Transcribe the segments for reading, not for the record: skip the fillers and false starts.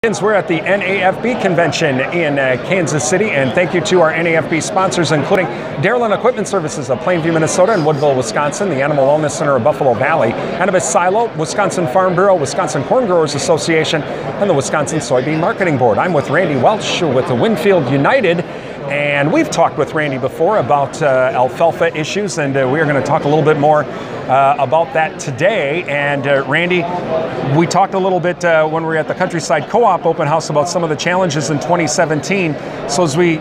We're at the NAFB convention in Kansas City, and thank you to our NAFB sponsors, including Dairyland Equipment Services of Plainview, Minnesota, and Woodville, Wisconsin, the Animal Wellness Center of Buffalo Valley, Cannabis Silo, Wisconsin Farm Bureau, Wisconsin Corn Growers Association, and the Wisconsin Soybean Marketing Board. I'm with Randy Welch with the Winfield United, and we've talked with Randy before about alfalfa issues, and we are going to talk a little bit more about that today. And Randy, we talked a little bit when we were at the Countryside Co-op open house about some of the challenges in 2017. So as we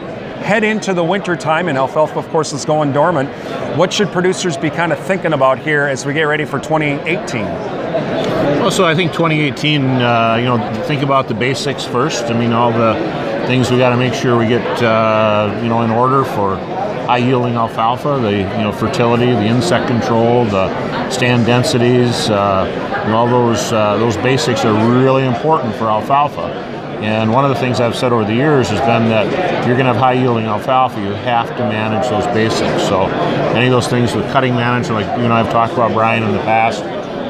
head into the winter time, and alfalfa of course is going dormant, what should producers be kind of thinking about here as we get ready for 2018? Well, so I think 2018, think about the basics first. I mean, all the things we got to make sure we get in order for high yielding alfalfa, the fertility, the insect control, the stand densities, all those basics are really important for alfalfa. And one of the things I've said over the years has been that if you're going to have high yielding alfalfa, you have to manage those basics. So any of those things with cutting management, like you and I have talked about, Brian, in the past,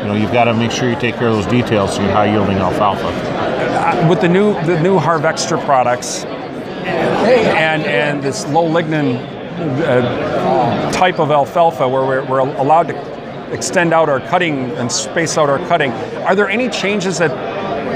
you've got to make sure you take care of those details so you get high yielding alfalfa. With the new Harvextra products and this low lignin type of alfalfa where we're allowed to extend out our cutting and space out our cutting, are there any changes that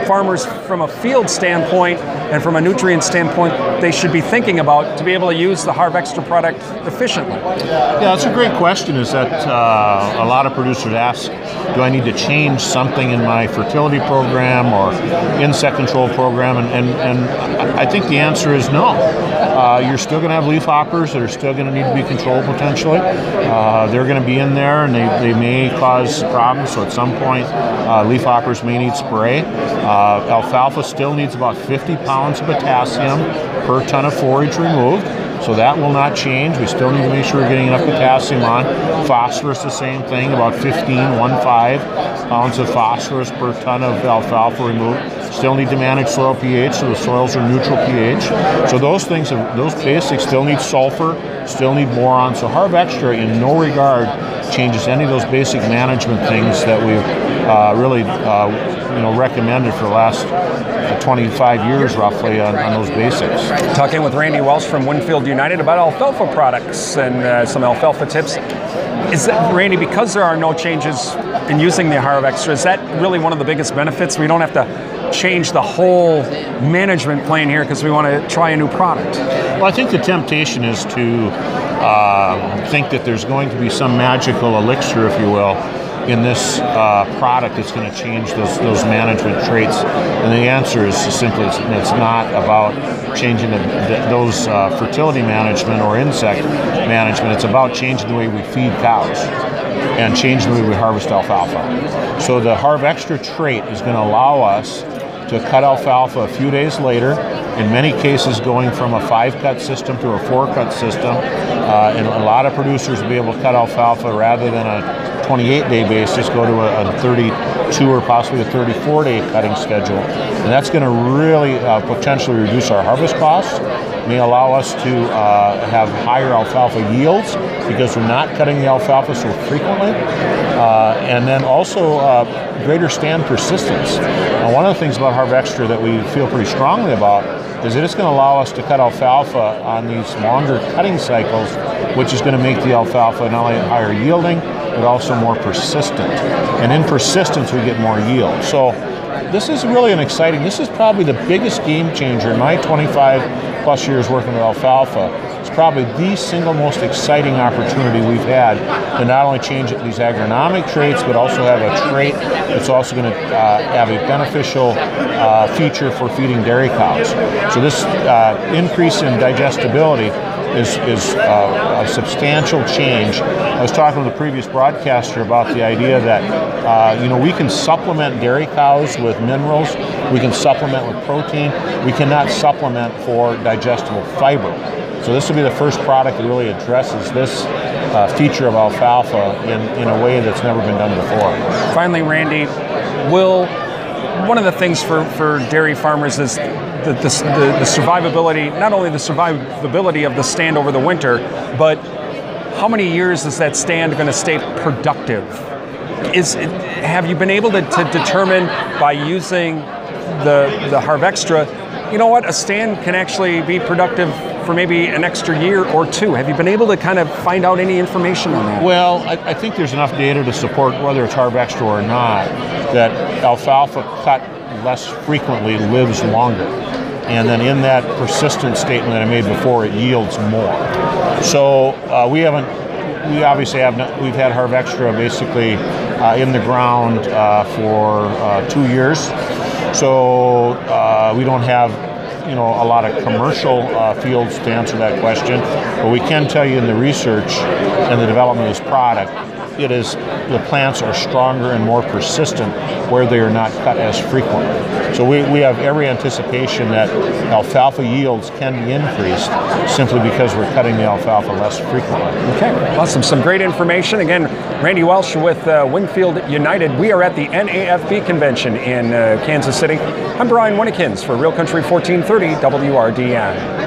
farmers from a field standpoint and from a nutrient standpoint they should be thinking about to be able to use the Harvextra product efficiently? Yeah, that's a great question. Is that a lot of producers ask, do I need to change something in my fertility program or insect control program? And I think the answer is no. You're still going to have leafhoppers that are still going to need to be controlled potentially. They're going to be in there and they may cause problems. So at some point, leafhoppers may need spray. Alfalfa still needs about 50 pounds of potassium per ton of forage removed. So that will not change. We still need to make sure we're getting enough potassium on. Phosphorus, the same thing, about 15 pounds of phosphorus per ton of alfalfa removed. Still need to manage soil pH, so the soils are neutral pH. So those things, those basics still need sulfur, still need boron. So Harvextra in no regard changes any of those basic management things that we've really recommended for the last 25 years roughly on those basics. Talking with Randy Welch from Winfield United about alfalfa products and some alfalfa tips. Is that, Randy, because there are no changes in using the Harvextra, is that really one of the biggest benefits? We don't have to change the whole management plan here because we want to try a new product. Well, I think the temptation is to think that there's going to be some magical elixir, if you will, in this product that's going to change those management traits. And the answer is simply it's not about changing those fertility management or insect management. It's about changing the way we feed cows and changing the way we harvest alfalfa. So the Harvextra trait is going to allow us to cut alfalfa a few days later, in many cases going from a 5-cut system to a 4-cut system. And a lot of producers will be able to cut alfalfa rather than a 28-day basis, go to a 32 or possibly a 34-day cutting schedule. And that's going to really potentially reduce our harvest costs, may allow us to have higher alfalfa yields because we're not cutting the alfalfa so frequently, and then also greater stand persistence. Now, one of the things about Harvextra that we feel pretty strongly about is that it's going to allow us to cut alfalfa on these longer cutting cycles, which is going to make the alfalfa not only higher yielding, but also more persistent. And in persistence, we get more yield. So this is really this is probably the biggest game changer in my 25 plus years working with alfalfa. It's probably the single most exciting opportunity we've had to not only change these agronomic traits, but also have a trait that's also going to have a beneficial feature for feeding dairy cows. So this increase in digestibility is a substantial change. I was talking with the previous broadcaster about the idea that we can supplement dairy cows with minerals, we can supplement with protein, we cannot supplement for digestible fiber. So this will be the first product that really addresses this feature of alfalfa in a way that's never been done before. Finally, Randy, one of the things for dairy farmers is the survivability, not only the survivability of the stand over the winter, but how many years is that stand going to stay productive? Have you been able to determine by using the Harvextra, you know what, a stand can actually be productive for maybe an extra year or two. Have you been able to kind of find out any information on that? Well, I think there's enough data to support, whether it's Harvextra or not, that alfalfa cut less frequently lives longer. And then in that persistent statement that I made before, it yields more. So we've had Harvextra basically in the ground for 2 years. So we don't have a lot of commercial fields to answer that question, but we can tell you in the research and the development of this product, the plants are stronger and more persistent where they are not cut as frequently. So we have every anticipation that alfalfa yields can be increased simply because we're cutting the alfalfa less frequently. Okay, awesome. Some great information. Again, Randy Welch with Winfield United. We are at the NAFB convention in Kansas City. I'm Brian Winnekins for Real Country 1430 WRDN.